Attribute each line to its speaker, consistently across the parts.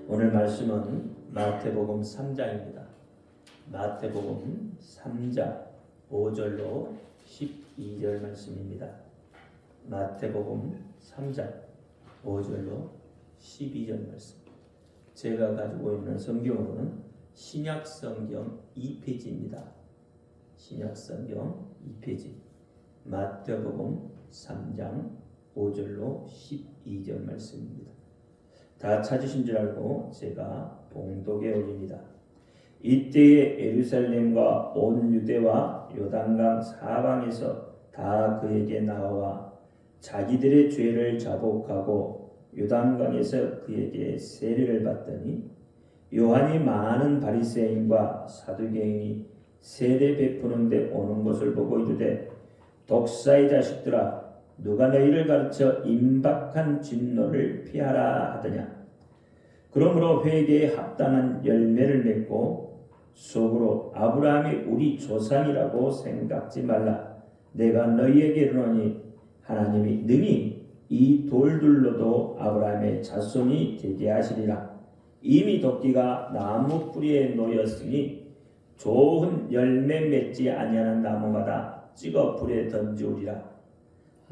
Speaker 1: 오늘 말씀은 마태복음 3장입니다. 마태복음 3장 5절로 12절 말씀입니다. 마태복음 3장 5절로 12절 말씀. 제가 가지고 있는 성경으로는 신약성경 2페이지입니다. 신약성경 2페이지. 마태복음 3장 5절로 12절 말씀입니다. 다 찾으신 줄 알고 제가 봉독에 올립니다. 이때에 예루살렘과 온 유대와 요단강 사방에서 다 그에게 나와 자기들의 죄를 자복하고 요단강에서 그에게 세례를 받더니 요한이 많은 바리새인과 사두개인이 세례 베푸는 데 오는 것을 보고 이르되 독사의 자식들아 누가 너희를 가르쳐 임박한 진노를 피하라 하더냐. 그러므로 회개에 합당한 열매를 맺고 속으로 아브라함이 우리 조상이라고 생각지 말라. 내가 너희에게 이르노니 하나님이 능히 이 돌들로도 아브라함의 자손이 되게 하시리라. 이미 도끼가 나무 뿌리에 놓였으니 좋은 열매 맺지 아니하는 나무마다 찍어 불에 던지우리라.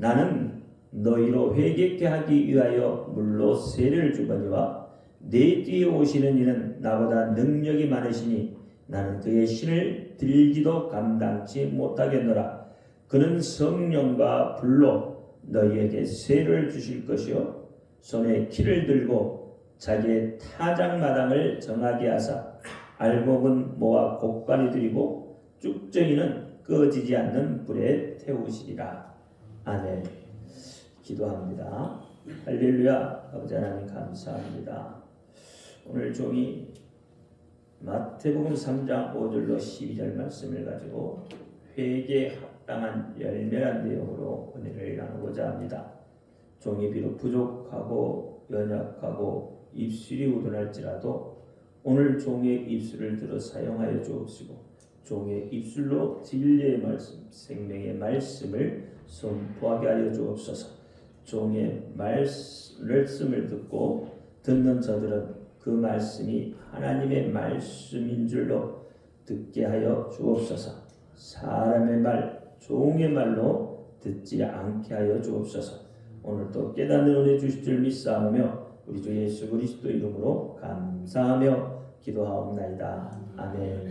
Speaker 1: 나는 너희로 회개케 하기 위하여 물로 세례를 주거니와 내 뒤에 오시는 이는 나보다 능력이 많으시니 나는 그의 신을 들기도 감당치 못하겠노라. 그는 성령과 불로 너희에게 세례를 주실 것이요 손에 키를 들고 자기의 타작마당을 정하게 하사 알곡은 모아 곡간에 들이고 쭉정이는 꺼지지 않는 불에 태우시리라. 아멘. 기도합니다. 할렐루야. 아버지 하나님 감사합니다. 오늘 종이 마태복음 3장 5절로 12절 말씀을 가지고 회개에 합당한 열매란 내용으로 은혜를 나누고자 합니다. 종이 비록 부족하고 연약하고 입술이 우둔할지라도 오늘 종의 입술을 들어 사용하여 주옵시고 종의 입술로 진리의 말씀, 생명의 말씀을 선포하게 하여 주옵소서. 종의 말씀을 듣고 듣는 저들은 그 말씀이 하나님의 말씀인 줄로 듣게 하여 주옵소서. 사람의 말, 종의 말로 듣지 않게 하여 주옵소서. 오늘도 깨닫는 은혜 주실 줄 믿사오며 우리 주 예수 그리스도 이름으로 감사하며 기도하옵나이다. 아멘.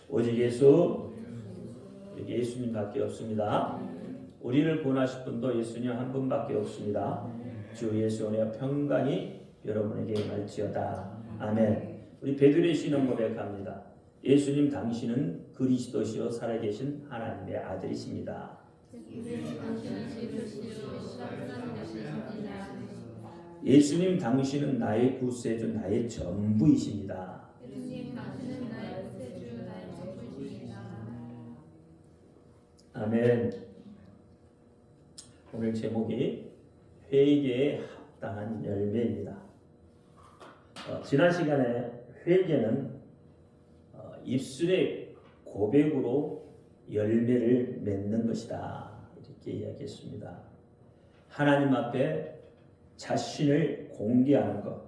Speaker 1: 오직 예수, 예수님밖에 없습니다. 우리를 구원하실 분도 예수님 한 분밖에 없습니다. 주 예수 은혜와 평강이 여러분에게 임할지어다. 아멘. 우리 베드로의 신앙 고백합니다. 예수님 당신은 그리스도시요 살아계신 하나님의 아들이십니다. 예수님 당신은 나의 구세주, 나의 전부이십니다. 아멘. 오늘 제목이 회개에 합당한 열매입니다. 지난 시간에 회개는 입술의 고백으로 열매를 맺는 것이다 이렇게 이야기했습니다. 하나님 앞에 자신을 공개하는 것,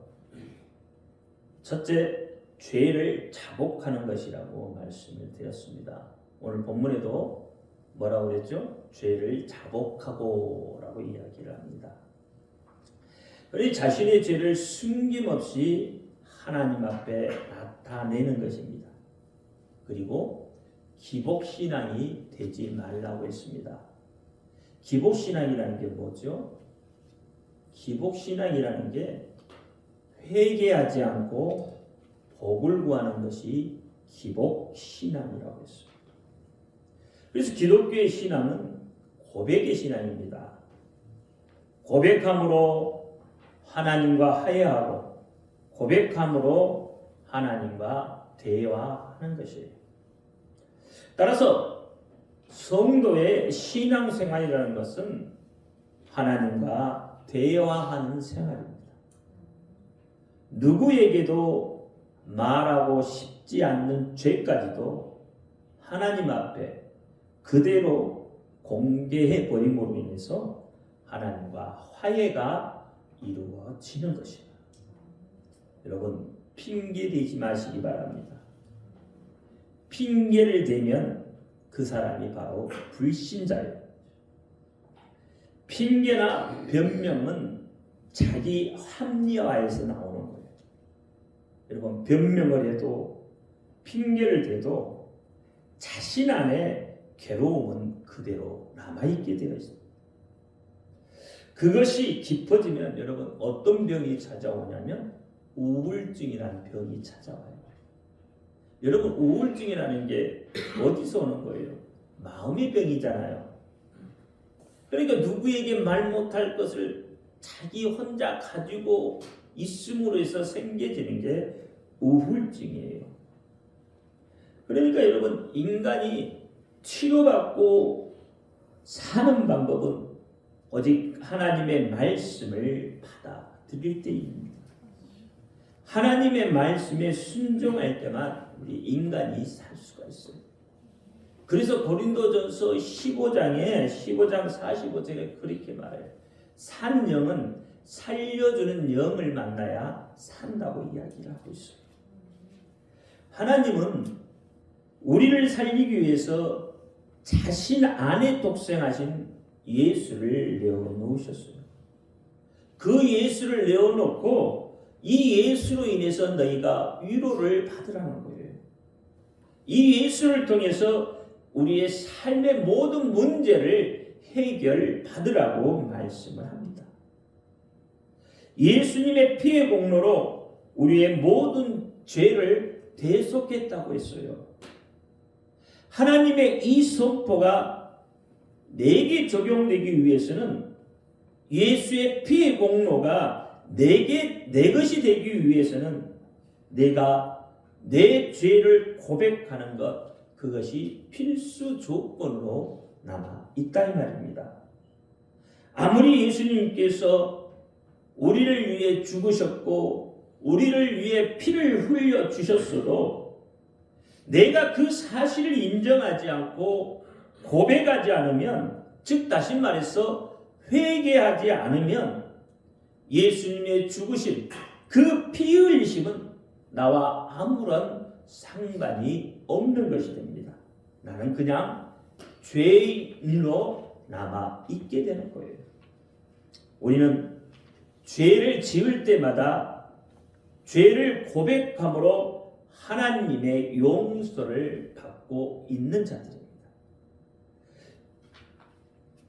Speaker 1: 첫째 죄를 자복하는 것이라고 말씀을 드렸습니다. 오늘 본문에도 뭐라고 그랬죠? 죄를 자복하고 라고 이야기를 합니다. 그러니 자신의 죄를 숨김없이 하나님 앞에 나타내는 것입니다. 그리고 기복신앙이 되지 말라고 했습니다. 기복신앙이라는 게 뭐죠? 기복신앙이라는 게 회개하지 않고 복을 구하는 것이 기복신앙이라고 했습니다. 그래서 기독교의 신앙은 고백의 신앙입니다. 고백함으로 하나님과 화해하고 고백함으로 하나님과 대화하는 것이에요. 따라서 성도의 신앙생활이라는 것은 하나님과 대화하는 생활입니다. 누구에게도 말하고 싶지 않는 죄까지도 하나님 앞에 그대로 공개해 버림으로 인해서 하나님과 화해가 이루어지는 것입니다. 여러분 핑계 대지 마시기 바랍니다. 핑계를 대면 그 사람이 바로 불신자예요. 핑계나 변명은 자기 합리화에서 나오는 거예요. 여러분 변명을 해도 핑계를 대도 자신 안에 괴로움은 그대로 남아있게 되어 있습니다. 그것이 깊어지면 여러분 어떤 병이 찾아오냐면 우울증이라는 병이 찾아와요. 여러분 우울증이라는 게 어디서 오는 거예요? 마음의 병이잖아요. 그러니까 누구에게 말 못할 것을 자기 혼자 가지고 있음으로 해서 생겨지는 게 우울증이에요. 그러니까 여러분 인간이 치료받고 사는 방법은 오직 하나님의 말씀을 받아들일 때입니다. 하나님의 말씀에 순종할 때만 우리 인간이 살 수가 있어요. 그래서 고린도전서 15장 45절에 그렇게 말해요. 산 영은 살려주는 영을 만나야 산다고 이야기를 하고 있어요. 하나님은 우리를 살리기 위해서 자신 안에 독생하신 예수를 내어놓으셨어요. 그 예수를 내어놓고 이 예수로 인해서 너희가 위로를 받으라는 거예요. 이 예수를 통해서 우리의 삶의 모든 문제를 해결받으라고 말씀을 합니다. 예수님의 피의 공로로 우리의 모든 죄를 대속했다고 했어요. 하나님의 이 선포가 내게 적용되기 위해서는 예수의 피의 공로가 내 것이 되기 위해서는 내가 내 죄를 고백하는 것, 그것이 필수 조건으로 남아 있다 이 말입니다. 아무리 예수님께서 우리를 위해 죽으셨고 우리를 위해 피를 흘려 주셨어도 내가 그 사실을 인정하지 않고 고백하지 않으면, 즉 다시 말해서 회개하지 않으면 예수님의 죽으심, 그 피 흘리심은 나와 아무런 상관이 없는 것이 됩니다. 나는 그냥 죄인으로 남아 있게 되는 거예요. 우리는 죄를 지을 때마다 죄를 고백함으로 하나님의 용서를 받고 있는 자들입니다.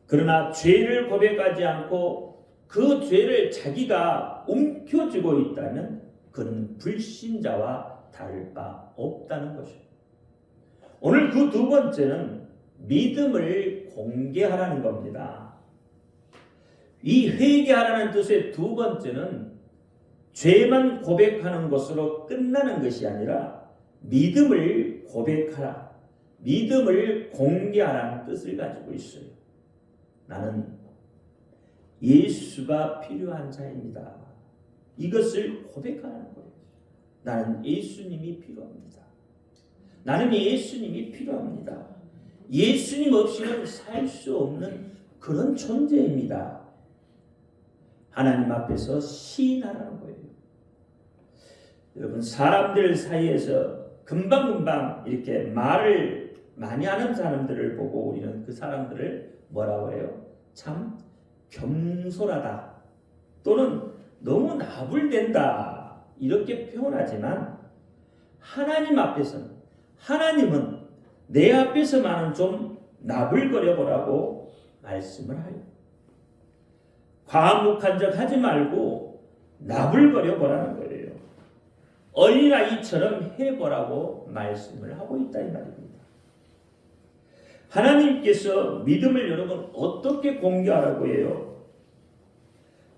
Speaker 1: 그러나 죄를 고백하지 않고 그 죄를 자기가 움켜쥐고 있다면 그는 불신자와 다를 바 없다는 것입니다. 오늘 그 두 번째는 믿음을 공개하라는 겁니다. 이 회개하라는 뜻의 두 번째는 죄만 고백하는 것으로 끝나는 것이 아니라 믿음을 고백하라, 믿음을 공개하라는 뜻을 가지고 있어요. 나는 예수가 필요한 자입니다. 이것을 고백하는 거예요. 나는 예수님이 필요합니다. 나는 예수님이 필요합니다. 예수님 없이는 살 수 없는 그런 존재입니다. 하나님 앞에서 시인하라는 거예요. 여러분 사람들 사이에서 금방금방 이렇게 말을 많이 하는 사람들을 보고 우리는 그 사람들을 뭐라고 해요? 참 겸손하다 또는 너무 나불댄다 이렇게 표현하지만 하나님 앞에서는, 하나님은 내 앞에서만은 좀 나불거려 보라고 말씀을 해요. 과묵한 척 하지 말고 나불거려 보라는 거예요. 어린아이처럼 해보라고 말씀을 하고 있다 이 말입니다. 하나님께서 믿음을 여러분 어떻게 공개하라고 해요?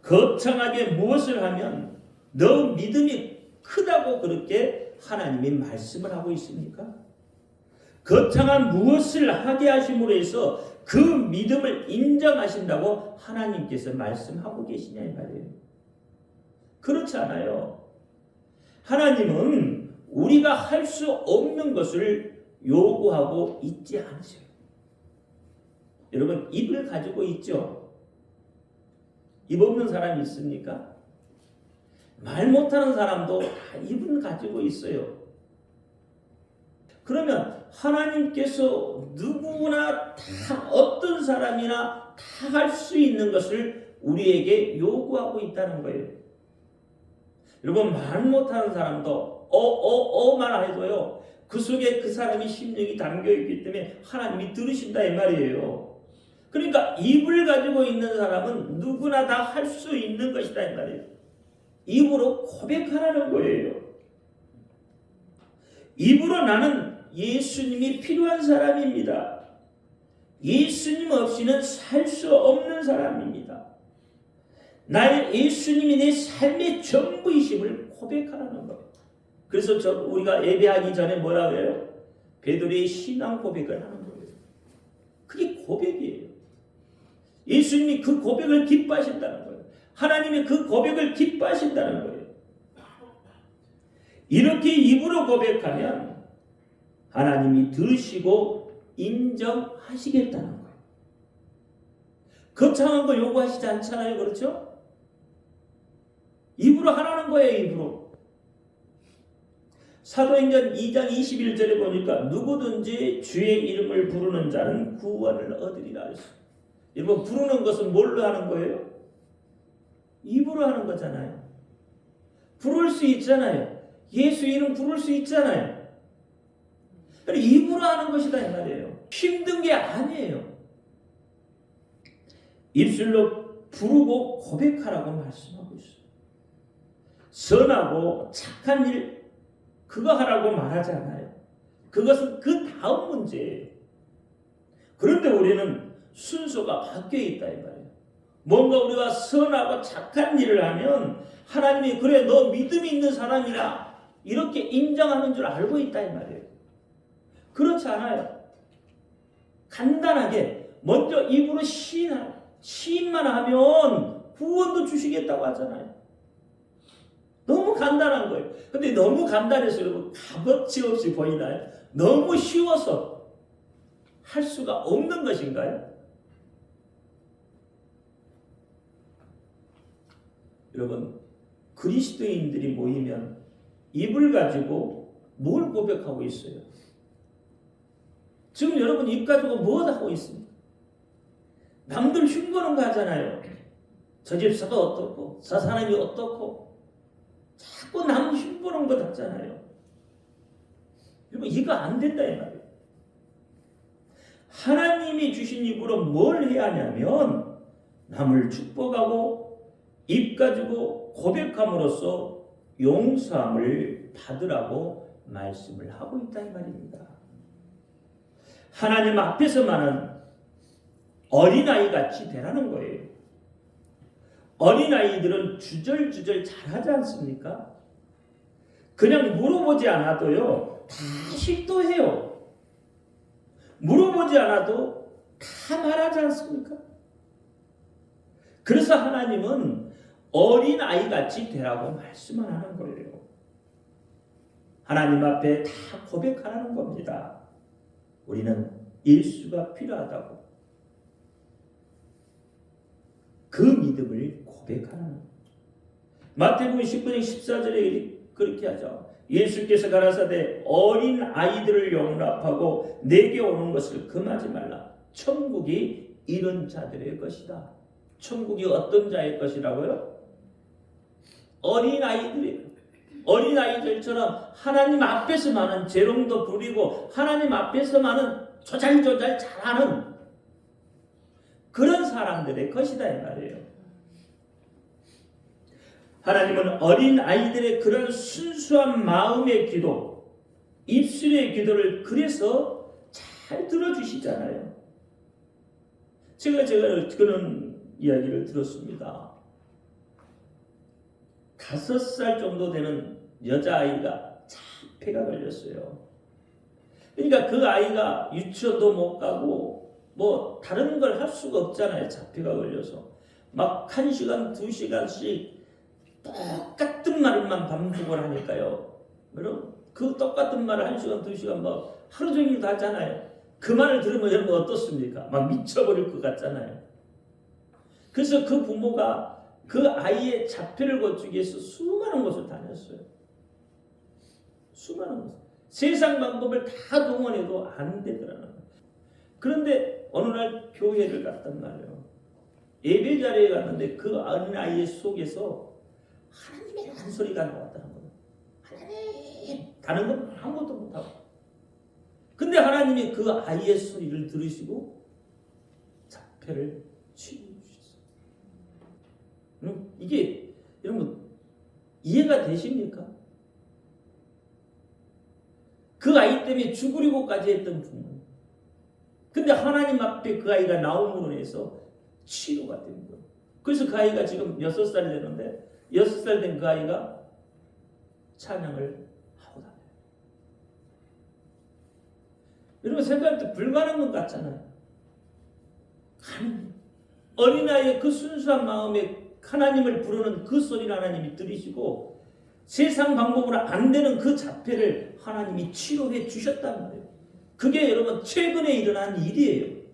Speaker 1: 거창하게 무엇을 하면 너 믿음이 크다고 그렇게 하나님이 말씀을 하고 있습니까? 거창한 무엇을 하게 하심으로 해서 그 믿음을 인정하신다고 하나님께서 말씀하고 계시냐 이 말이에요. 그렇지 않아요. 하나님은 우리가 할 수 없는 것을 요구하고 있지 않으셔요. 여러분 입을 가지고 있죠? 입 없는 사람이 있습니까? 말 못하는 사람도 다 입은 가지고 있어요. 그러면 하나님께서 누구나 다 어떤 사람이나 다 할 수 있는 것을 우리에게 요구하고 있다는 거예요. 여러분, 말 못하는 사람도 말해도요, 그 속에 그 사람이 심령이 담겨있기 때문에 하나님이 들으신다 이 말이에요. 그러니까 입을 가지고 있는 사람은 누구나 다 할 수 있는 것이다 이 말이에요. 입으로 고백하라는 거예요. 입으로 나는 예수님이 필요한 사람입니다. 예수님 없이는 살 수 없는 사람입니다. 나의 예수님이 내 삶의 전부이심을 고백하라는 거예요. 그래서 우리가 예배하기 전에 뭐라 그래요? 베드로의 신앙 고백을 하는 거예요. 그게 고백이에요. 예수님이 그 고백을 기뻐하신다는 거예요. 하나님이 그 고백을 기뻐하신다는 거예요. 이렇게 입으로 고백하면 하나님이 들으시고 인정하시겠다는 거예요. 거창한 거 요구하시지 않잖아요. 그렇죠? 입으로 하라는 거예요. 입으로. 사도행전 2장 21절에 보니까 누구든지 주의 이름을 부르는 자는 구원을 얻으리라 했어요. 여러분, 부르는 것은 뭘로 하는 거예요? 입으로 하는 거잖아요. 부를 수 있잖아요. 예수 이름 부를 수 있잖아요. 입으로 하는 것이다 이 말이에요. 힘든 게 아니에요. 입술로 부르고 고백하라고 말씀하고 있어요. 선하고 착한 일 그거 하라고 말하지 않아요. 그것은 그 다음 문제예요. 그런데 우리는 순서가 바뀌어 있다 이 말이에요. 뭔가 우리가 선하고 착한 일을 하면 하나님이 그래 너 믿음이 있는 사람이라 이렇게 인정하는 줄 알고 있다 이 말이에요. 그렇지 않아요. 간단하게 먼저 입으로 시인만 하면 구원도 주시겠다고 하잖아요. 너무 간단한 거예요. 근데 너무 간단해서 여러분 값어치 없이 보이나요? 너무 쉬워서 할 수가 없는 것인가요? 여러분, 그리스도인들이 모이면 입을 가지고 뭘 고백하고 있어요? 지금 여러분 입 가지고 뭐 하고 있습니까? 남들 흉보는 거 하잖아요. 저 집사가 어떻고 저 사람이 어떻고 자꾸 남 흉보는 거 같잖아요. 여러분 이거 안 된다 이 말이에요. 하나님이 주신 입으로 뭘 해야 하냐면 남을 축복하고 입 가지고 고백함으로써 용서함을 받으라고 말씀을 하고 있다 이 말입니다. 하나님 앞에서만은 어린아이 같이 되라는 거예요. 어린아이들은 주절주절 잘하지 않습니까? 그냥 물어보지 않아도요 다 실토해요. 물어보지 않아도 다 말하지 않습니까? 그래서 하나님은 어린아이같이 되라고 말씀을 하는 거예요. 하나님 앞에 다 고백하라는 겁니다. 우리는 예수가 필요하다고 그 믿음을 고백하라는 거예요. 마태복음 19장 14절에 그렇게 하죠. 예수께서 가라사대 어린 아이들을 용납하고 내게 오는 것을 금하지 말라. 천국이 이런 자들의 것이다. 천국이 어떤 자의 것이라고요? 어린아이들이에요. 어린아이들처럼 하나님 앞에서만은 재롱도 부리고 하나님 앞에서만은 조잘조잘 잘하는 그런 사람들의 것이다 이 말이에요. 하나님은 어린아이들의 그런 순수한 마음의 기도, 입술의 기도를 그래서 잘 들어주시잖아요. 제가 그런 이야기를 들었습니다. 5살 정도 되는 여자아이가 자폐가 걸렸어요. 그러니까 그 아이가 유치원도 못 가고 뭐 다른 걸 할 수가 없잖아요. 자폐가 걸려서 막 1시간 2시간씩 똑같은 말만 반복을 하니까요. 여러분 그 똑같은 말을 1시간 2시간 뭐 하루 종일 다 하잖아요. 그 말을 들으면 여러분 어떻습니까? 막 미쳐버릴 것 같잖아요. 그래서 그 부모가 그 아이의 자폐를 고치기 위해서 수많은 곳을 다녔어요. 수많은 곳. 세상 방법을 다 동원해도 안 되더라는 거예요. 그런데 어느 날 교회를 갔단 말이에요. 예배 자리에 갔는데 그 어린 아이의 속에서 하나님의 한 소리가 나왔다는 거예요. 하나님! 다른 건 아무것도 못하고. 근데 하나님이 그 아이의 소리를 들으시고 자폐를 치유해 주셨어요. 이게 여러분 이해가 되십니까? 그 아이 때문에 죽으려고까지 했던 부모. 근데 하나님 앞에 그 아이가 나옴으로 인해서 치료가 된 거예요. 그래서 그 아이가 지금 6살 되는데 6살 된 그 아이가 찬양을 하고 다녀요. 여러분 생각할 때 불가능한 것 같잖아요. 하나님, 어린아이의 그 순수한 마음에 하나님을 부르는 그 소리를 하나님이 들으시고 세상 방법으로 안 되는 그 자폐를 하나님이 치료해 주셨단 말이에요. 그게 여러분 최근에 일어난 일이에요.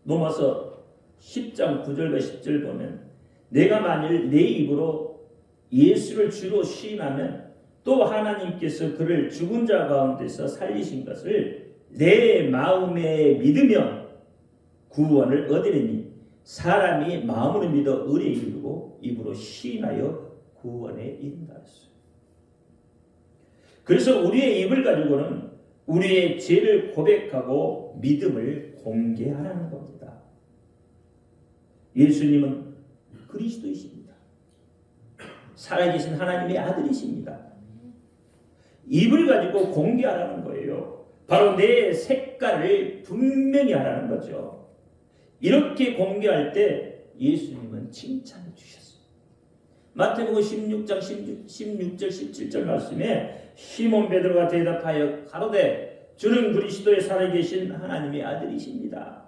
Speaker 1: 로마서 10장 9절과 10절 보면 내가 만일 내 입으로 예수를 주로 시인하면 또 하나님께서 그를 죽은 자 가운데서 살리신 것을 내 마음에 믿으면 구원을 얻으리니 사람이 마음으로 믿어 의에 이르고 입으로 시인하여 구원에 이른다 했어요. 그래서 우리의 입을 가지고는 우리의 죄를 고백하고 믿음을 공개하라는 겁니다. 예수님은 그리스도이십니다. 살아계신 하나님의 아들이십니다. 입을 가지고 공개하라는 거예요. 바로 내 색깔을 분명히 하라는 거죠. 이렇게 공개할 때 예수님은 칭찬해 주셨어요. 마태복음 16장 16절 17절 말씀에 시몬 베드로가 대답하여 가로되 주는 그리스도의 살아계신 하나님의 아들이십니다.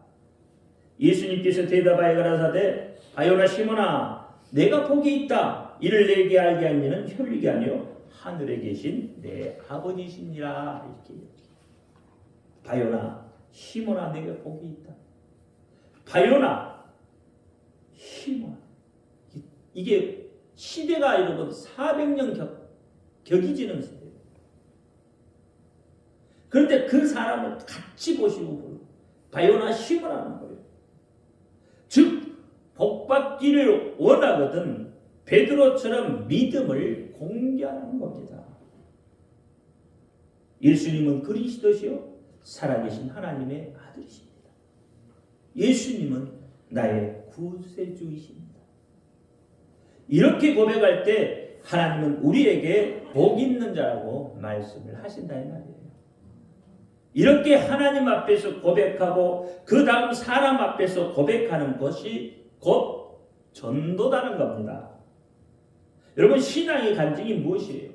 Speaker 1: 예수님께서 대답하여 가라사대 바요나 시몬아 내가 복이 있다. 이를 내게 알게 한 이는 혈육이 아니요 하늘에 계신 내 아버지시니라. 이렇게 바요나 시몬아 내가 복이 있다. 바요나 시몬 이게 시대가 여러분 400년 격이 지는 시대예요. 그런데 그 사람을 같이 보시고 바요나 시몬하는 거예요. 즉 복받기를 원하거든 베드로처럼 믿음을 공개하는 겁니다. 예수님은 그리스도시요 살아계신 하나님의 아들이십니다. 예수님은 나의 구세주이십니다. 이렇게 고백할 때 하나님은 우리에게 복 있는 자라고 말씀을 하신다 이 말이에요. 이렇게 하나님 앞에서 고백하고 그 다음 사람 앞에서 고백하는 것이 곧 전도다는 겁니다. 여러분 신앙의 간증이 무엇이에요?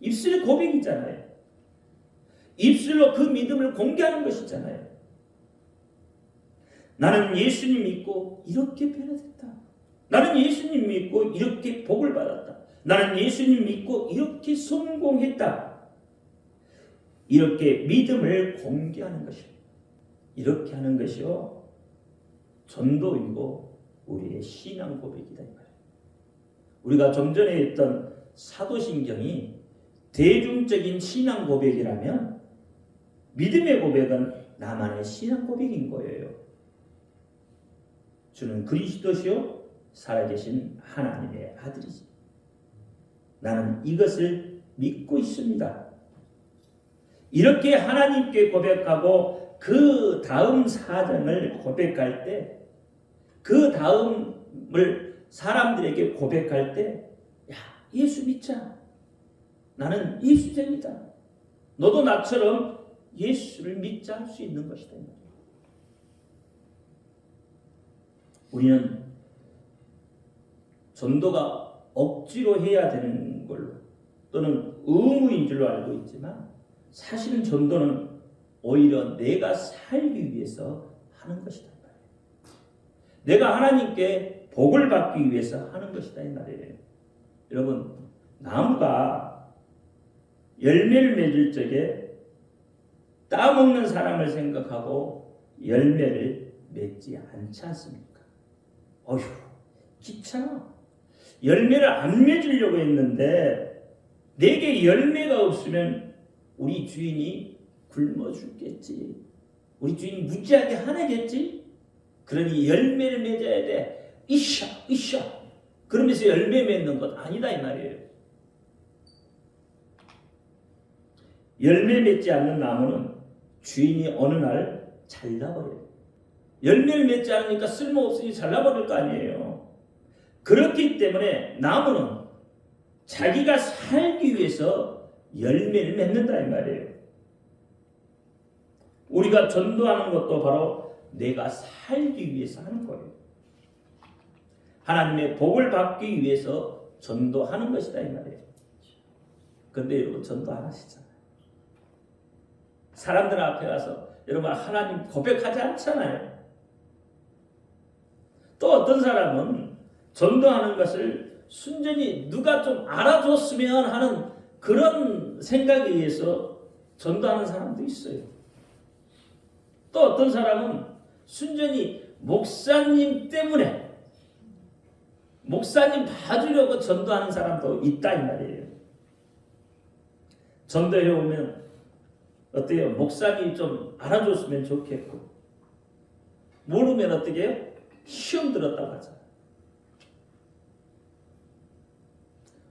Speaker 1: 입술의 고백이잖아요. 입술로 그 믿음을 공개하는 것이잖아요. 나는 예수님 믿고 이렇게 변화됐다. 나는 예수님 믿고 이렇게 복을 받았다. 나는 예수님 믿고 이렇게 성공했다. 이렇게 믿음을 공개하는 것이요. 이렇게 하는 것이요. 전도이고 우리의 신앙 고백이다. 이 말이에요. 우리가 좀 전에 했던 사도신경이 대중적인 신앙 고백이라면 믿음의 고백은 나만의 신앙 고백인 거예요. 주는 그리스도시요 살아계신 하나님의 아들이지. 나는 이것을 믿고 있습니다. 이렇게 하나님께 고백하고 그 다음 사정을 고백할 때 그 다음을 사람들에게 고백할 때 야, 예수 믿자. 나는 예수쟁이다. 너도 나처럼 예수를 믿자 할 수 있는 것이다. 우리는 전도가 억지로 해야 되는 걸로 또는 의무인 줄로 알고 있지만 사실은 전도는 오히려 내가 살기 위해서 하는 것이다. 내가 하나님께 복을 받기 위해서 하는 것이다 이 말이에요. 여러분 나무가 열매를 맺을 적에 따먹는 사람을 생각하고 열매를 맺지 않지 않습니까? 어휴, 귀찮아. 열매를 안 맺으려고 했는데 내게 열매가 없으면 우리 주인이 굶어 죽겠지. 우리 주인이 무지하게 화내겠지. 그러니 열매를 맺어야 돼. 이샤. 그러면서 열매 맺는 것 아니다 이 말이에요. 열매 맺지 않는 나무는 주인이 어느 날 잘라버려요. 열매를 맺지 않으니까 쓸모없으니 잘라버릴 거 아니에요. 그렇기 때문에 나무는 자기가 살기 위해서 열매를 맺는다 이 말이에요. 우리가 전도하는 것도 바로 내가 살기 위해서 하는 거예요. 하나님의 복을 받기 위해서 전도하는 것이다 이 말이에요. 그런데 여러분 전도 안 하시잖아요. 사람들 앞에 가서 여러분 하나님 고백하지 않잖아요. 또 어떤 사람은 전도하는 것을 순전히 누가 좀 알아줬으면 하는 그런 생각에 의해서 전도하는 사람도 있어요. 또 어떤 사람은 순전히 목사님 때문에 목사님 봐주려고 전도하는 사람도 있다 이 말이에요. 전도해 오면 어때요? 목사님이 좀 알아줬으면 좋겠고 모르면 어떻게 해요? 시험 들었다고 하잖아요.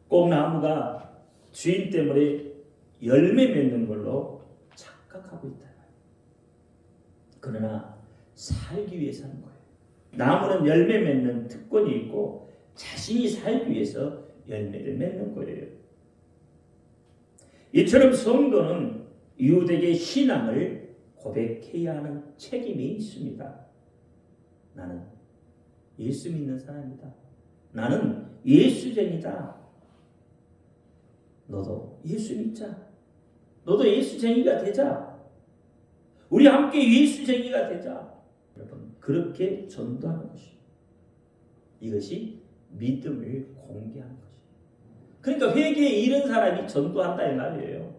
Speaker 1: 꼭 나무가 주인 때문에 열매 맺는 걸로 착각하고 있다. 그러나 살기 위해서 하는 거예요. 나무는 열매 맺는 특권이 있고 자신이 살기 위해서 열매를 맺는 거예요. 이처럼 성도는 이웃에게 신앙을 고백해야 하는 책임이 있습니다. 나는 예수 믿는 사람이다. 나는 예수쟁이다. 너도 예수 믿자. 너도 예수쟁이가 되자. 우리 함께 예수쟁이가 되자. 여러분 그렇게 전도하는 것이 이것이 믿음을 공개하는 것이. 그러니까 회개에 이른 사람이 전도한다 이 말이에요.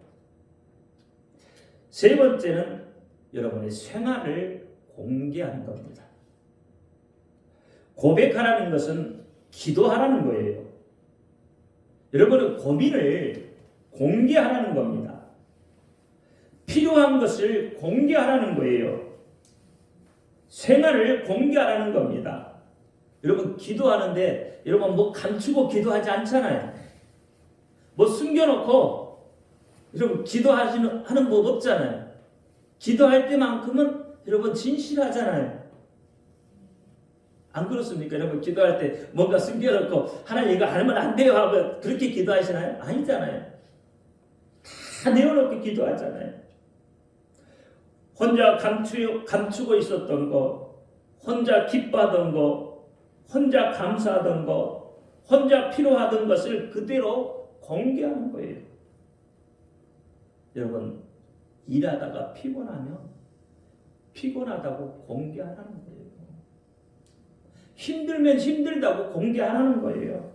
Speaker 1: 세 번째는 여러분의 생활을 공개하는 겁니다. 고백하라는 것은 기도하라는 거예요. 여러분의 고민을 공개하라는 겁니다. 필요한 것을 공개하라는 거예요. 생활을 공개하라는 겁니다. 여러분 기도하는데 여러분 뭐 감추고 기도하지 않잖아요. 뭐 숨겨놓고 여러분 기도하는 법 없잖아요. 기도할 때만큼은 여러분 진실하잖아요. 안 그렇습니까? 여러분 기도할 때 뭔가 숨겨놓고 하나님 이거 하면 안 돼요 하고 그렇게 기도하시나요? 아니잖아요. 다 내어놓고 기도하잖아요. 혼자 감추고 있었던 거, 혼자 기뻐하던 거, 혼자 감사하던 거, 혼자 필요하던 것을 그대로 공개하는 거예요. 여러분 일하다가 피곤하면 피곤하다고 공개하라는 거예요. 힘들면 힘들다고 공개하라는 거예요.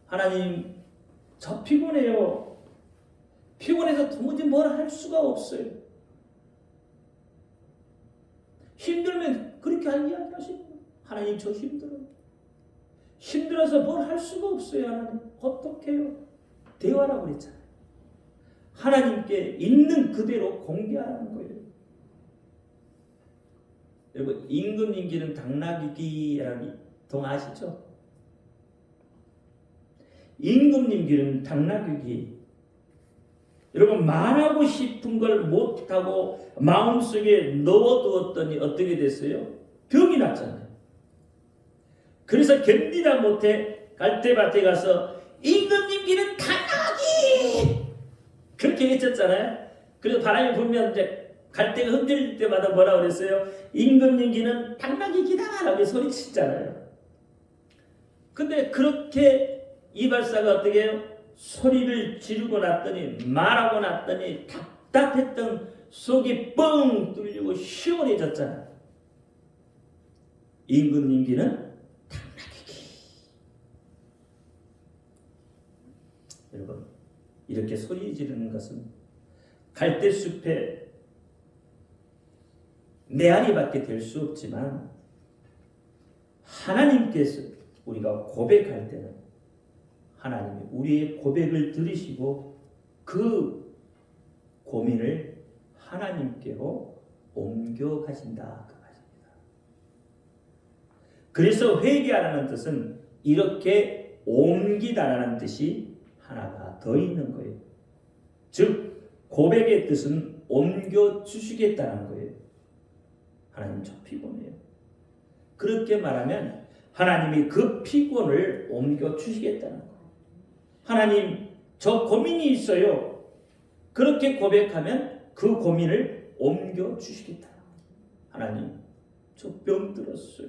Speaker 1: 하나님 저 피곤해요. 피곤해서 도무지 뭘 할 수가 없어요. 힘들면 그렇게 이야기하시는 거예요. 하나님 저 힘들어요. 힘들어서 뭘 할 수가 없어요. 하나님 어떻게 해요? 대화라고 그랬잖아요. 하나님께 있는 그대로 공개하라는 거예요. 여러분 임금님기는 당나귀기라는 동 아시죠? 임금님기는 당나귀기. 여러분 말하고 싶은 걸 못하고 마음속에 넣어두었더니 어떻게 됐어요? 병이 났잖아요. 그래서 견디다 못해 갈대밭에 가서 임금님기는 당나귀 그렇게 외쳤잖아요. 그래서 바람이 불면 이제 갈대가 흔들릴 때마다 뭐라 그랬어요? 임금님기는 당나귀기다 라고 소리치잖아요. 근데 그렇게 이발사가 어떻게 해요? 소리를 지르고 났더니 말하고 났더니 답답했던 속이 뻥 뚫리고 시원해졌잖아요. 임금님기는 당나귀기. 여러분 이렇게 소리 지르는 것은 갈대숲에 메아리밖에 될 수 없지만 하나님께서 우리가 고백할 때는 하나님이 우리의 고백을 들으시고 그 고민을 하나님께로 옮겨가신다 그 말입니다. 그래서 회개하라는 뜻은 이렇게 옮기다라는 뜻이 하나가 더 있는 거예요. 즉 고백의 뜻은 옮겨주시겠다는 거예요. 하나님 저 피곤해요. 그렇게 말하면 하나님이 그 피곤을 옮겨주시겠다는 거예요. 하나님 저 고민이 있어요. 그렇게 고백하면 그 고민을 옮겨주시겠다. 하나님 저 병 들었어요.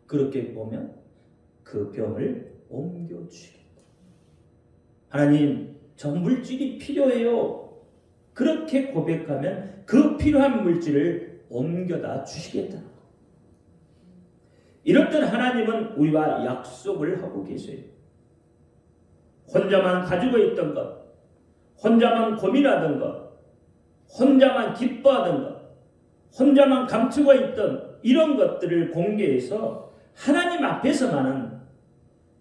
Speaker 1: 그렇게 보면 그 병을 옮겨주시겠다. 하나님 저 물질이 필요해요. 그렇게 고백하면 그 필요한 물질을 옮겨다 주시겠다. 이럴 땐 하나님은 우리와 약속을 하고 계세요. 혼자만 가지고 있던 것, 혼자만 고민하던 것, 혼자만 기뻐하던 것, 혼자만 감추고 있던 이런 것들을 공개해서 하나님 앞에서만은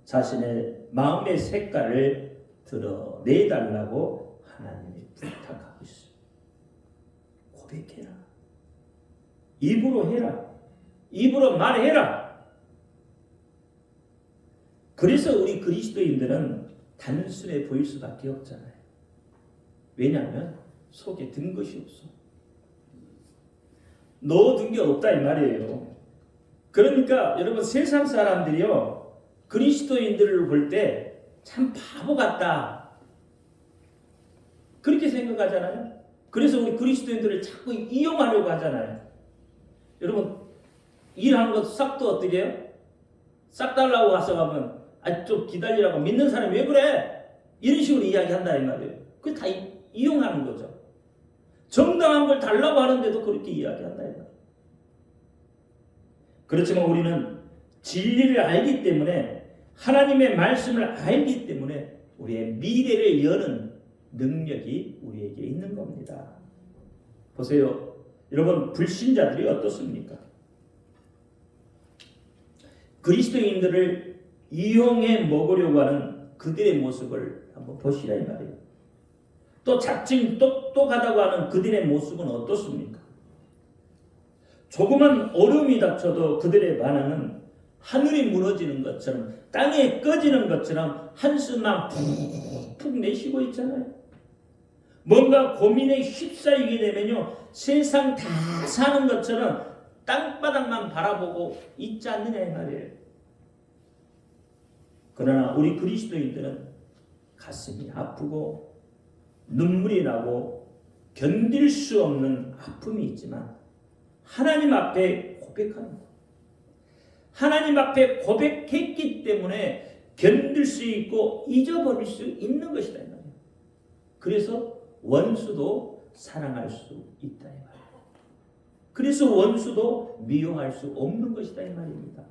Speaker 1: 자신의 마음의 색깔을 드러내달라고 하나님이 부탁하고 있어요. 고백해라. 입으로 해라. 입으로 말해라. 그래서 우리 그리스도인들은 단순해 보일 수밖에 없잖아요. 왜냐하면 속에 든 것이 없어. 넣어둔 게 없다 이 말이에요. 그러니까 여러분 세상 사람들이요 그리스도인들을 볼 때 참 바보 같다 그렇게 생각하잖아요. 그래서 우리 그리스도인들을 자꾸 이용하려고 하잖아요. 여러분 일하는 것도 싹도 어떻게 해요? 싹 달라고 와서 가면 좀 기다리라고 믿는 사람이 왜 그래? 이런 식으로 이야기한다 이 말이에요. 그게 다 이용하는 거죠. 정당한 걸 달라고 하는데도 그렇게 이야기한다 이 말이에요. 그렇지만 우리는 진리를 알기 때문에 하나님의 말씀을 알기 때문에 우리의 미래를 여는 능력이 우리에게 있는 겁니다. 보세요. 여러분 불신자들이 어떻습니까? 그리스도인들을 이용해 먹으려고 하는 그들의 모습을 한번 보시라 이 말이에요. 또 자칭 똑똑하다고 하는 그들의 모습은 어떻습니까? 조그만 얼음이 닥쳐도 그들의 반응은 하늘이 무너지는 것처럼 땅에 꺼지는 것처럼 한숨만 푹푹 내쉬고 있잖아요. 뭔가 고민에 휩싸이게 되면요 세상 다 사는 것처럼 땅바닥만 바라보고 있지 않느냐 이 말이에요. 그러나 우리 그리스도인들은 가슴이 아프고 눈물이 나고 견딜 수 없는 아픔이 있지만 하나님 앞에 고백하는 것. 하나님 앞에 고백했기 때문에 견딜 수 있고 잊어버릴 수 있는 것이다 이 말이에요. 그래서 원수도 사랑할 수 있다 이 말이에요. 그래서 원수도 미워할 수 없는 것이다 이 말입니다.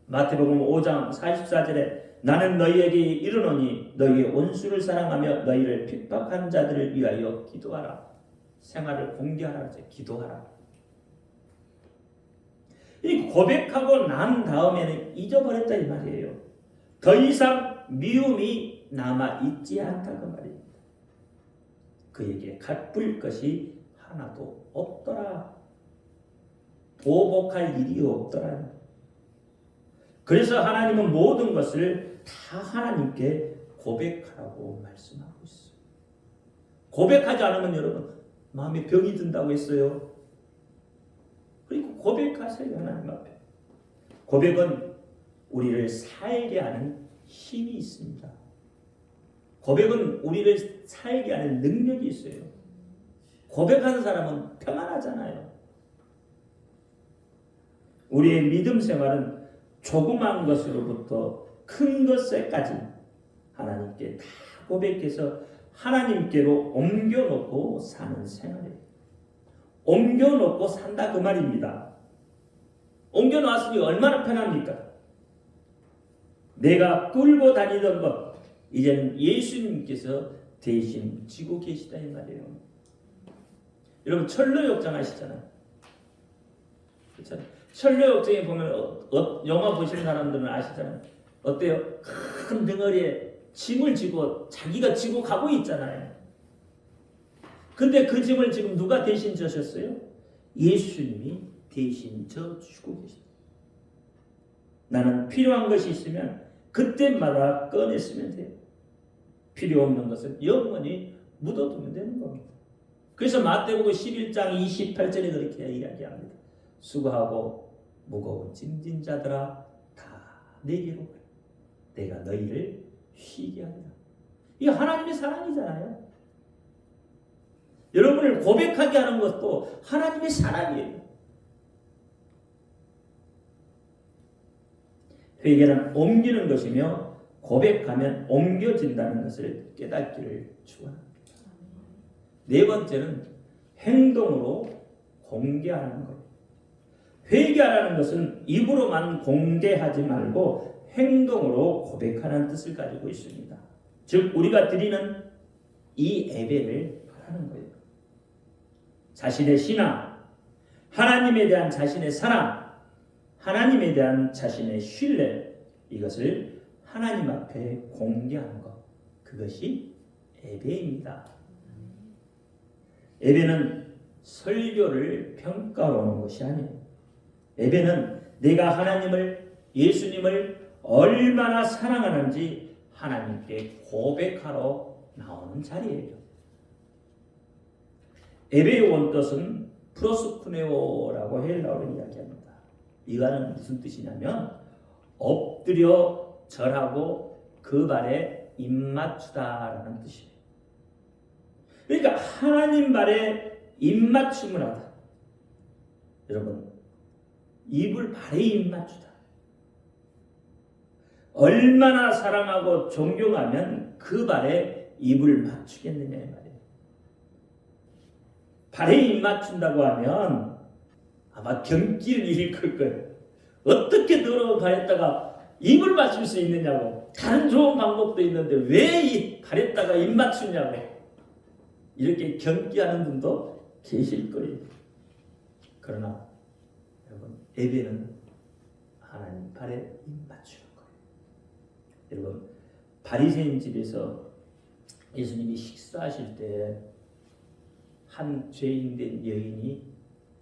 Speaker 1: 마태복음 5장 44절에 나는 너희에게 이르노니 너희의 원수를 사랑하며 너희를 핍박한 자들을 위하여 기도하라. 생활을 공개하라. 기도하라. 이 고백하고 난 다음에는 잊어버렸다 이 말이에요. 더 이상 미움이 남아있지 않다 그 말입니다. 그에게 갚을 것이 하나도 없더라. 보복할 일이 없더라. 그래서 하나님은 모든 것을 다 하나님께 고백하라고 말씀하고 있어요. 고백하지 않으면 여러분 마음에 병이 든다고 했어요. 그리고 고백하세요 하나님 앞에. 고백은 우리를 살게 하는 힘이 있습니다. 고백은 우리를 살게 하는 능력이 있어요. 고백하는 사람은 평안하잖아요. 우리의 믿음 생활은 조그만 것으로부터 큰 것에까지 하나님께 다 고백해서 하나님께로 옮겨놓고 사는 생활이에요. 옮겨놓고 산다 그 말입니다. 옮겨놨으니 얼마나 편합니까? 내가 끌고 다니던 것 이제는 예수님께서 대신 지고 계시다 이 말이에요. 여러분 철로 역장 하시잖아요. 그렇잖아요. 설교역정에 보면 영화 보시는 사람들은 아시잖아요. 어때요? 큰 덩어리에 짐을 지고 자기가 지고 가고 있잖아요. 근데 그 짐을 지금 누가 대신 져셨어요? 예수님이 대신 져주고 계십니다. 나는 필요한 것이 있으면 그때마다 꺼냈으면 돼요. 필요 없는 것은 영원히 묻어두면 되는 겁니다. 그래서 마태복음 11장 28절에 그렇게 이야기합니다. 수고하고 무거운 짐진 자들아 다 내게로 가라. 내가 너희를 쉬게 하리라. 이게 하나님의 사랑이잖아요. 여러분을 고백하게 하는 것도 하나님의 사랑이에요. 회개는 옮기는 것이며 고백하면 옮겨진다는 것을 깨닫기를 축원합니다. 네 번째는 행동으로 공개하는 것. 회개하라는 것은 입으로만 공개하지 말고 행동으로 고백하는 뜻을 가지고 있습니다. 즉 우리가 드리는 이 예배를 하는 거예요. 자신의 신앙, 하나님에 대한 자신의 사랑, 하나님에 대한 자신의 신뢰, 이것을 하나님 앞에 공개하는 것, 그것이 예배입니다. 예배는 설교를 평가하는 것이 아니에요. 예배는 내가 하나님을, 예수님을 얼마나 사랑하는지 하나님께 고백하러 나오는 자리예요. 예배의 원뜻은 프로스쿠네오라고 헬라어로 이야기합니다. 이거는 무슨 뜻이냐면 엎드려 절하고 그 발에 입맞추다라는 뜻이에요. 그러니까 하나님 발에 입맞춤을 하다. 여러분, 입을 발에 입맞추다. 얼마나 사랑하고 존경하면 그 발에 입을 맞추겠느냐 이 말이에요. 발에 입 맞춘다고 하면 아마 경기를 일으킬 거예요. 어떻게 더러운 발에다가 입을 맞출 수 있느냐고. 다른 좋은 방법도 있는데 왜 이 발에다가 입 맞추냐고. 이렇게 경기하는 분도 계실 거예요. 그러나 여러분, 예배는 하나님 발에 입 맞추는 거예요. 여러분, 바리새인 집에서 예수님이 식사하실 때 한 죄인된 여인이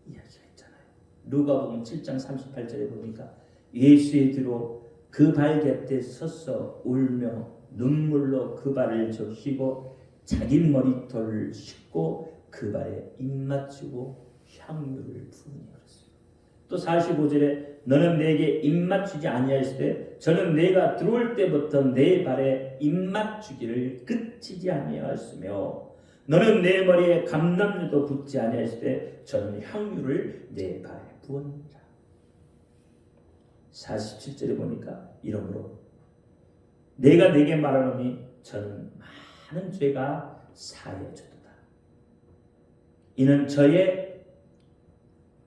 Speaker 1: 이야기했잖아요. 누가복음 7장 38절에 보니까 예수의 뒤로 그 발 곁에 서서 울며 눈물로 그 발을 적시고 자기 머리털을 씻고 그 발에 입 맞추고 향유를 부으니 그랬어요. 또 45절에 너는 내게 입 맞추지 아니하였으되 저는 내가 들어올 때부터 내 발에 입 맞추기를 그치지 아니하였으며 너는 내 머리에 감람류도 붓지 아니하였으되 저는 향유를 내 발에 부었느니라. 47절에 보니까 이러므로 내가 내게 말하노니 저는 많은 죄가 사해졌도다. 이는 저의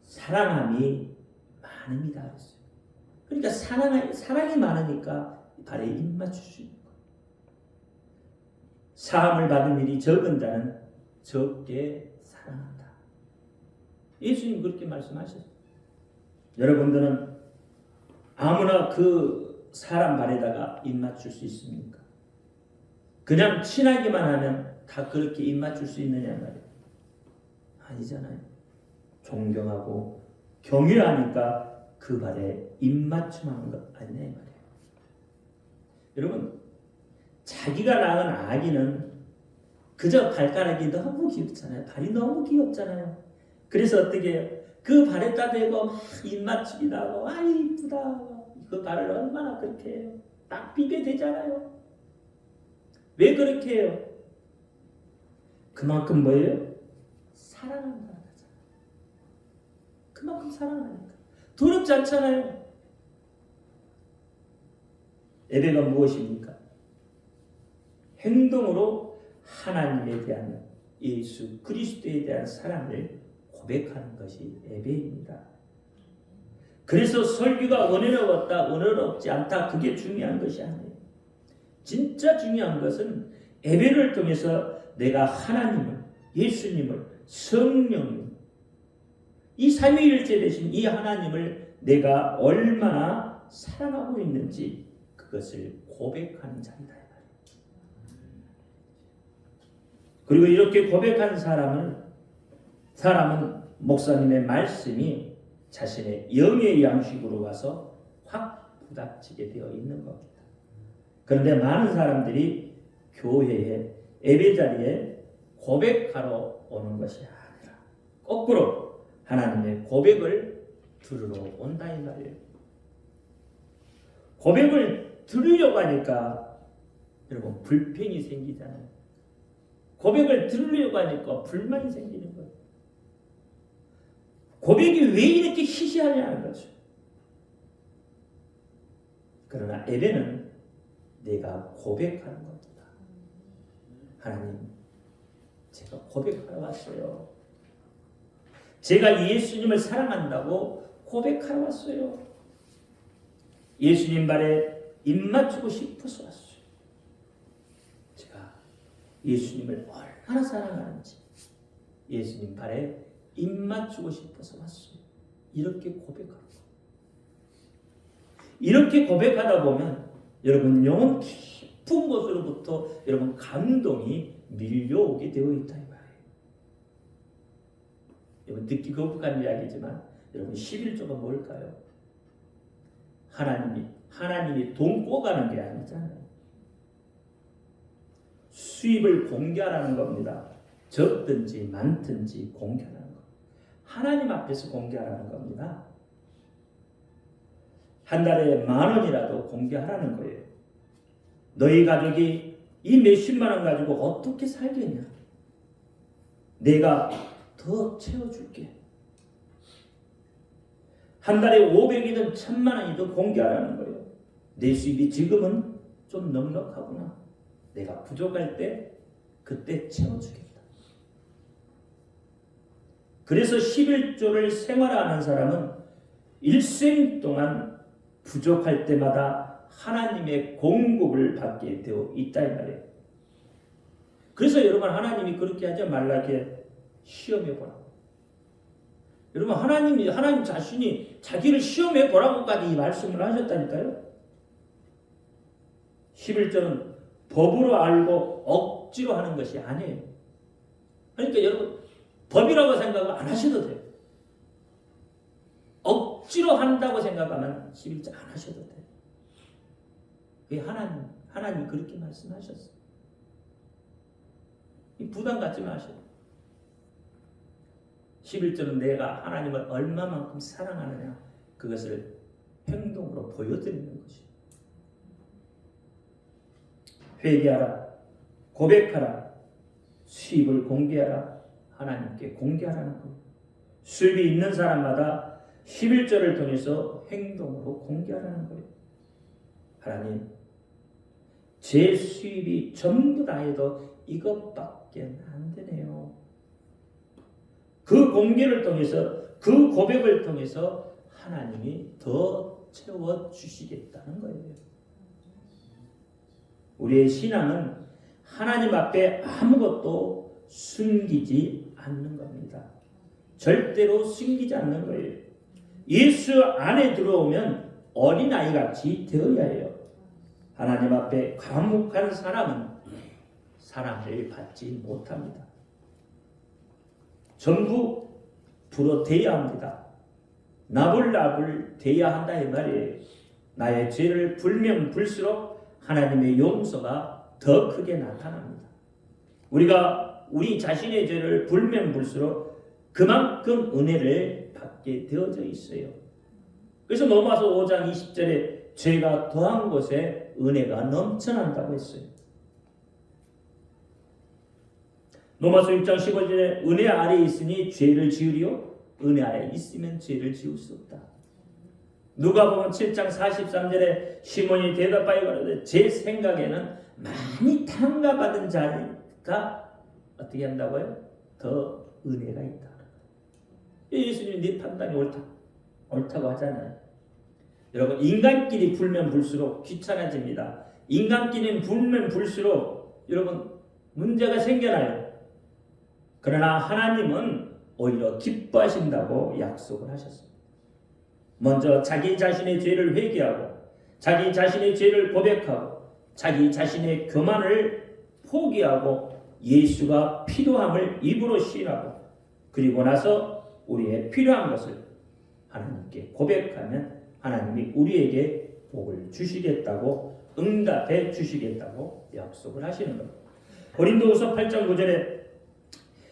Speaker 1: 사랑함이 많습니다. 그랬어요. 그러니까 사랑이 많으니까 발에 입 맞출 수 있는 거예요. 사함을 받은 일이 적은 자는 적게 사랑한다. 예수님 그렇게 말씀하셨어요. 여러분들은 아무나 그 사람 발에다가 입 맞출 수 있습니까? 그냥 친하기만 하면 다 그렇게 입 맞출 수 있느냐 말이에요. 아니잖아요. 존경하고 경외하니까 그 발에 입 맞춤하는 것 아니냐 말이에요. 여러분, 자기가 낳은 아기는 그저 발가락이 너무 귀엽잖아요. 발이 너무 귀엽잖아요. 그래서 어떻게 해요? 그 발에다 대고 막 입 맞추기도 하고 아 이쁘다. 그 발을 얼마나 그렇게 해요. 딱 비벼 대잖아요. 왜 그렇게 해요? 그만큼 뭐예요? 사랑한다는 거잖아요. 그만큼 사랑하니까. 더럽지 않잖아요. 예배가 무엇입니까? 행동으로 하나님에 대한 예수 그리스도에 대한 사랑을 고백하는 것이 예배입니다. 그래서 설교가 은혜로웠다, 은혜롭지 않다, 그게 중요한 것이 아니에요. 진짜 중요한 것은 예배를 통해서 내가 하나님을, 예수님을, 성령을, 이 삼위일체 되신 이 하나님을 내가 얼마나 사랑하고 있는지 그것을 고백하는 자이다. 그리고 이렇게 고백한 사람은 목사님의 말씀이 자신의 영의 양식으로 와서 확 부닥치게 되어 있는 겁니다. 그런데 많은 사람들이 교회에 예배 자리에 고백하러 오는 것이 아니라 거꾸로 하나님의 고백을 들으러 온다 이 말이에요. 고백을 들으려고 하니까 여러분 불평이 생기잖아요. 고백을 들으려고 하니까 불만이 생기는 거예요. 고백이 왜 이렇게 희귀하냐는 거죠. 그러나 예배는 내가 고백하는 겁니다. 하나님, 제가 고백하러 왔어요. 제가 예수님을 사랑한다고 고백하러 왔어요. 예수님 발에 입 맞추고 싶어서 왔어요. 제가 예수님을 얼마나 사랑하는지 예수님 발에 입 맞추고 싶어서 왔어요. 이렇게 고백하는 거예요. 이렇게 고백하다 보면 여러분 영혼 깊은 곳으로부터 여러분 감동이 밀려오게 되어 있다 이 말이에요. 여러분 듣기 거북한 이야기지만 여러분 11조가 뭘까요? 하나님이 돈 꿔가는 게 아니잖아요. 수입을 공개하라는 겁니다. 적든지 많든지 공개하라는 겁니다. 하나님 앞에서 공개하라는 겁니다. 한 달에 10,000원이라도 공개하라는 거예요. 너희 가족이 이 몇십만 원 가지고 어떻게 살겠냐? 내가 더 채워줄게. 한 달에 500이든 1,000,000원이든 공개하라는 거예요. 내 수입이 지금은 좀 넉넉하구나. 내가 부족할 때 그때 채워주겠다. 그래서 11조를 생활하는 사람은 일생 동안 부족할 때마다 하나님의 공급을 받게 되어 있다 이 말이에요. 그래서 여러분 하나님이 그렇게 하지 말라게 시험해 보라고. 여러분 하나님 자신이 자기를 시험해 보라고까지 이 말씀을 하셨다니까요. 11조는 법으로 알고 억지로 하는 것이 아니에요. 그러니까 여러분 법이라고 생각을 안 하셔도 돼요. 억지로 한다고 생각하면 11조 안 하셔도 돼요. 그게 하나님 그렇게 말씀하셨어요. 부담 갖지 마세요. 11조는 내가 하나님을 얼마만큼 사랑하느냐 그것을 행동으로 보여드리는 것이에요. 회개하라, 고백하라, 수입을 공개하라, 하나님께 공개하라는 겁니다. 수입이 있는 사람마다 11조를 통해서 행동으로 공개하라는 거예요. 하나님, 제 수입이 전부 다 해도 이것밖에 안 되네요. 그 공개를 통해서, 그 고백을 통해서 하나님이 더 채워주시겠다는 거예요. 우리의 신앙은 하나님 앞에 아무것도 숨기지 않는 겁니다. 절대로 숨기지 않는 거예요. 예수 안에 들어오면 어린아이같이 되어야 해요. 하나님 앞에 과묵한 사람은 사랑을 받지 못합니다. 전부 불어대야 합니다. 나불나불 대야 한다 이 말이에요. 나의 죄를 불면 불수록 하나님의 용서가 더 크게 나타납니다. 우리가 우리 자신의 죄를 불면 불수록 그만큼 은혜를 받게 되어져 있어요. 그래서 로마서 5장 20절에 죄가 더한 곳에 은혜가 넘쳐난다고 했어요. 로마서 6장 15절에 은혜 아래에 있으니 죄를 지으리요 은혜 아래에 있으면 죄를 지을 수 없다. 누가복음 7장 43절에 시몬이 대답하여 가로되 제 생각에는 많이 탕감받은 자가 어떻게 한다고요? 더 은혜가 있다. 예수님이 네 판단이 옳다고 하잖아요. 여러분 인간끼리 불면 불수록 귀찮아집니다. 인간끼리는 불면 불수록 여러분 문제가 생겨나요. 그러나 하나님은 오히려 기뻐하신다고 약속을 하셨습니다. 먼저 자기 자신의 죄를 회개하고 자기 자신의 죄를 고백하고 자기 자신의 교만을 포기하고 예수가 필요함을 입으로 시인하고 그리고 나서 우리의 필요한 것을 하나님께 고백하면 하나님이 우리에게 복을 주시겠다고 응답해 주시겠다고 약속을 하시는 겁니다. 고린도후서 8장 9절에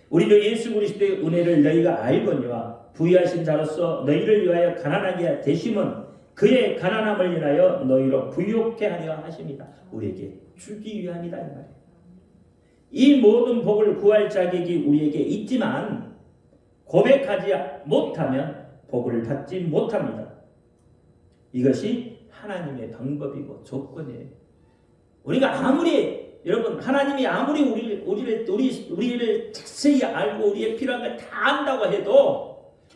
Speaker 1: 우리도 예수 그리스도의 은혜를 너희가 알거니와 부유하신 자로서 너희를 위하여 가난하게 되심은 그의 가난함을 인하여 너희로 부유케 하려 하십니다. 우리에게 주기 위함이다 이 말이에요. 이 모든 복을 구할 자격이 우리에게 있지만 고백하지 못하면 복을 받지 못합니다. 이것이 하나님의 방법이고 조건이에요. 우리가 아무리 여러분 하나님이 아무리 우리를 자세히 알고 우리의 필요한 걸 다 안다고 해도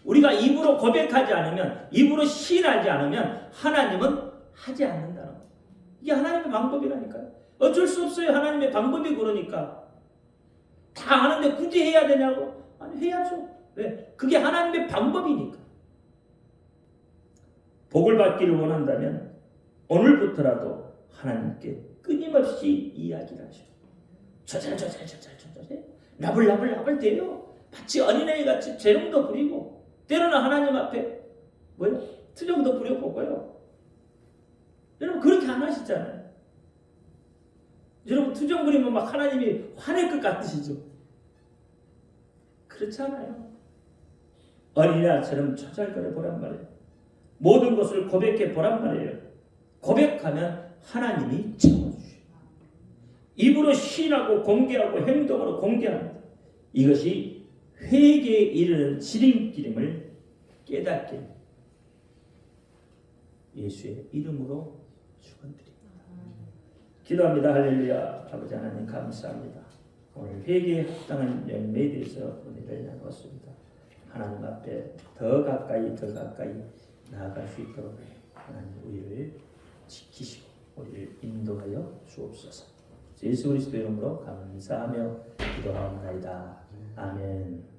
Speaker 1: 우리가 입으로 고백하지 않으면 입으로 시인하지 않으면 하나님은 하지 않는다는 거예요. 이게 하나님의 방법이라니까요. 어쩔 수 없어요. 하나님의 방법이 그러니까. 다 아는데 굳이 해야 되냐고? 아니 해야죠. 왜? 그게 하나님의 방법이니까. 복을 받기를 원한다면 오늘부터라도 하나님께 끊임없이 이야기를 하셔. 저잘 나불나불 대요. 마치 어린애같이 재롱도 부리고 때로는 하나님 앞에 뭐요? 투정도 부려보고요. 여러분 그렇게 안 하시잖아요. 여러분 투정 부리면 막 하나님이 화낼 것 같으시죠? 그렇지 않아요. 어린애처럼 처잘거려 보란 말이에요. 모든 것을 고백해 보란 말이에요. 고백하면 하나님이 채워주셔요. 입으로 시인하고 공개하고 행동으로 공개합니다. 이것이 회개에 이르는 지름길임을 깨닫게 예수의 이름으로 축원드립니다. 기도합니다. 할렐루야. 아버지 하나님 감사합니다. 오늘 회개에 합당한 열매에 대해서 은혜를 나누었습니다. 하나님 앞에 더 가까이 나아갈 수 있도록 하나님 우리를 지키시고 우리를 인도하여 주옵소서. 예수 그리스도의 이름으로 감사하며 기도하옵나이다. 아멘.